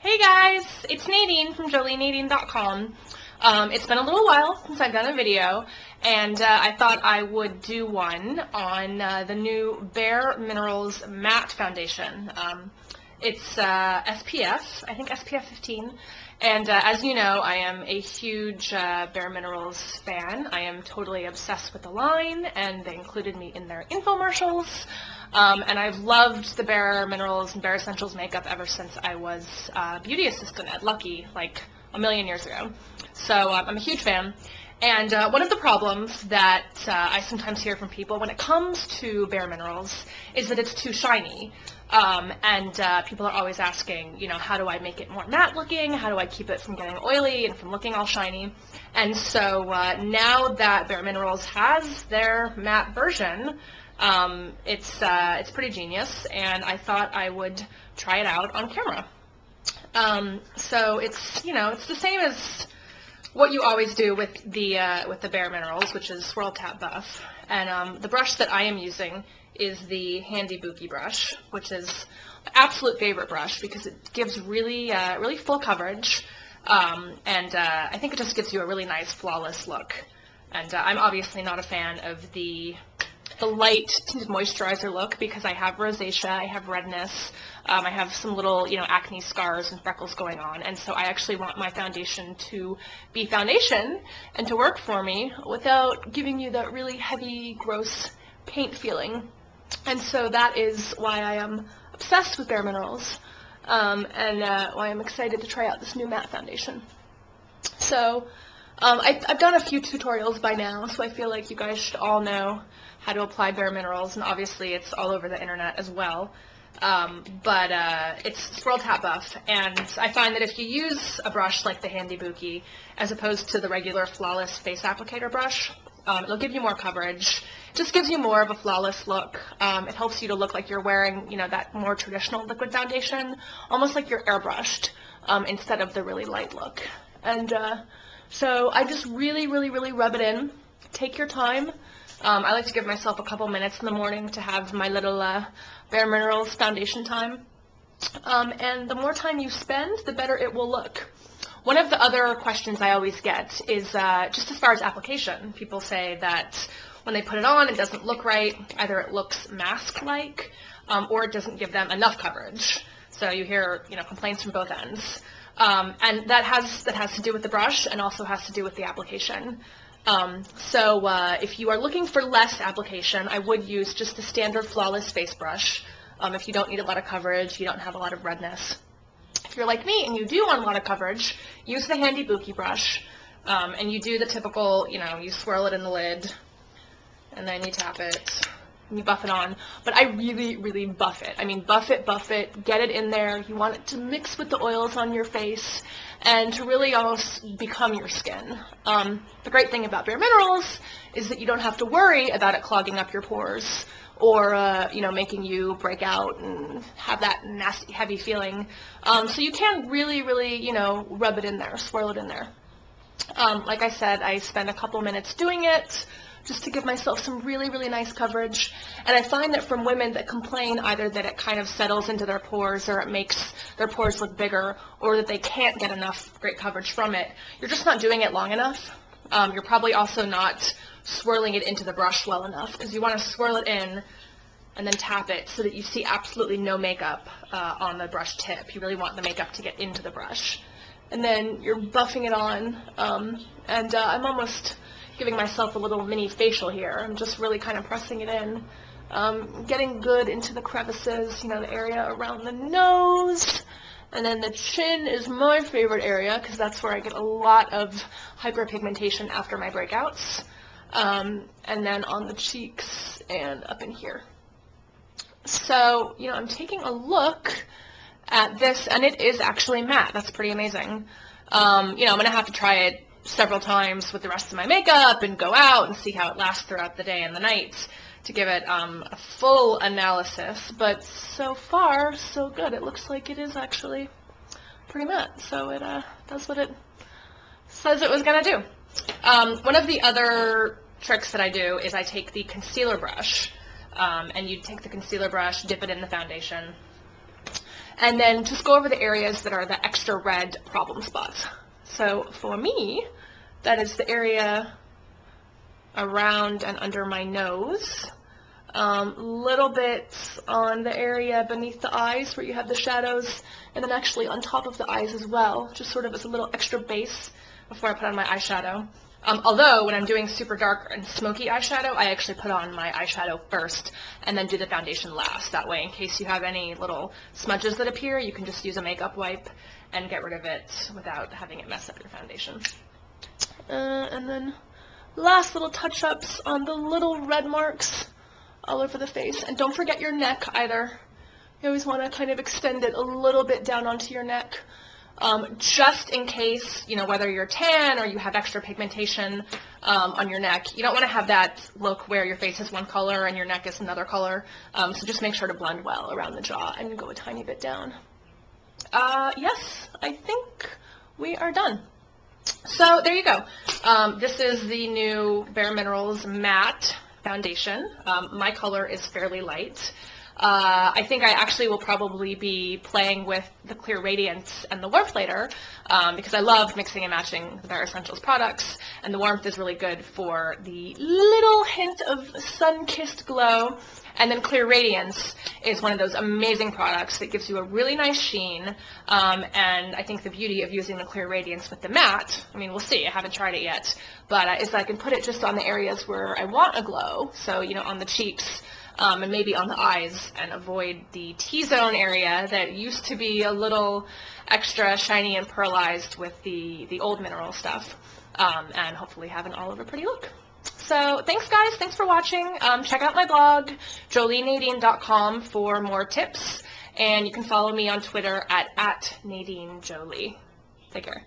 Hey guys, it's Nadine from JolieNadine.com. It's been a little while since I've done a video, and I thought I would do one on the new bareMinerals Matte Foundation. It's SPF, I think SPF 15, and as you know, I am a huge bareMinerals fan. I am totally obsessed with the line, and they included me in their infomercials. And I've loved the bareMinerals and Bare Essentials makeup ever since I was a beauty assistant at Lucky, like a million years ago. So I'm a huge fan. And one of the problems that I sometimes hear from people when it comes to bareMinerals is that it's too shiny. People are always asking, you know, how do I make it more matte looking? How do I keep it from getting oily and from looking all shiny? And so now that bareMinerals has their matte version, it's pretty genius, and I thought I would try it out on camera. So it's, you know, it's the same as what you always do with the bareMinerals, which is Swirl Tap Buff. And the brush that I am using is the Handy Bookie brush, which is my absolute favorite brush because it gives really full coverage, and I think it just gives you a really nice, flawless look. And I'm obviously not a fan of the light tinted moisturizer look because I have rosacea, I have redness, I have some little, you know, acne scars and freckles going on, and so I actually want my foundation to be foundation and to work for me without giving you that really heavy, gross paint feeling. And so that is why I am obsessed with bareMinerals, and why I'm excited to try out this new matte foundation. So I've done a few tutorials by now, so I feel like you guys should all know how to apply bareMinerals, and obviously it's all over the internet as well. It's Swirl Tap Buff, and I find that if you use a brush like the Handy Bookie as opposed to the regular flawless face applicator brush, it'll give you more coverage. It just gives you more of a flawless look. It helps you to look like you're wearing, you know, that more traditional liquid foundation, almost like you're airbrushed, instead of the really light look. And so I just really rub it in. Take your time. I like to give myself a couple minutes in the morning to have my little bareMinerals foundation time. And the more time you spend, the better it will look. One of the other questions I always get is just as far as application. People say that when they put it on, it doesn't look right. Either it looks mask-like, or it doesn't give them enough coverage. So you hear, you know, complaints from both ends. And that has to do with the brush and also has to do with the application. If you are looking for less application, I would use just the standard flawless face brush. If you don't need a lot of coverage, you don't have a lot of redness. If you're like me and you do want a lot of coverage, use the Handy Bookie brush, and you do the typical, you know, you swirl it in the lid, and then you tap it, and you buff it on. But I really buff it. I mean, buff it, get it in there. You want it to mix with the oils on your face and to really almost become your skin. The great thing about bareMinerals is that you don't have to worry about it clogging up your pores or, you know, making you break out and have that nasty, heavy feeling. So you can really, you know, rub it in there, swirl it in there. Like I said, I spend a couple minutes doing it just to give myself some really nice coverage. And I find that from women that complain either that it kind of settles into their pores or it makes their pores look bigger or that they can't get enough great coverage from it, you're just not doing it long enough. You're probably also not swirling it into the brush well enough because you want to swirl it in and then tap it so that you see absolutely no makeup on the brush tip. You really want the makeup to get into the brush. And then you're buffing it on, I'm almost giving myself a little mini facial here. I'm just really kind of pressing it in, getting good into the crevices, you know, the area around the nose, and then the chin is my favorite area because that's where I get a lot of hyperpigmentation after my breakouts, and then on the cheeks and up in here. So, you know, I'm taking a look at this, and it is actually matte. That's pretty amazing. You know, I'm going to have to try it several times with the rest of my makeup and go out and see how it lasts throughout the day and the night to give it a full analysis, but so far so good. It looks like it is actually pretty matte, so it does what it says it was gonna do. One of the other tricks that I do is I take the concealer brush, and you take the concealer brush, dip it in the foundation, and then just go over the areas that are the extra red problem spots. So for me, that is the area around and under my nose, little bits on the area beneath the eyes where you have the shadows, and then actually on top of the eyes as well, just sort of as a little extra base before I put on my eyeshadow. Although when I'm doing super dark and smoky eyeshadow, I actually put on my eyeshadow first and then do the foundation last. That way, in case you have any little smudges that appear, you can just use a makeup wipe and get rid of it without having it mess up your foundation. And then last little touch-ups on the little red marks all over the face. And don't forget your neck either. You always want to kind of extend it a little bit down onto your neck. Just in case, you know, whether you're tan or you have extra pigmentation on your neck, you don't want to have that look where your face is one color and your neck is another color. So just make sure to blend well around the jaw and go a tiny bit down. Yes, I think we are done. So there you go. This is the new bareMinerals matte foundation. My color is fairly light. I think I actually will probably be playing with the Clear Radiance and the Warmth later because I love mixing and matching the Bare Essentials products, and the Warmth is really good for the little hint of sun-kissed glow, and then Clear Radiance is one of those amazing products that gives you a really nice sheen, and I think the beauty of using the Clear Radiance with the matte, I mean, we'll see, I haven't tried it yet, but is that I can put it just on the areas where I want a glow, so, you know, on the cheeks, and maybe on the eyes, and avoid the T-zone area that used to be a little extra shiny and pearlized with the old mineral stuff, and hopefully have an all-over pretty look. So thanks guys, thanks for watching. Check out my blog, jolienadine.com, for more tips, and you can follow me on Twitter at @NadineJolie. Take care.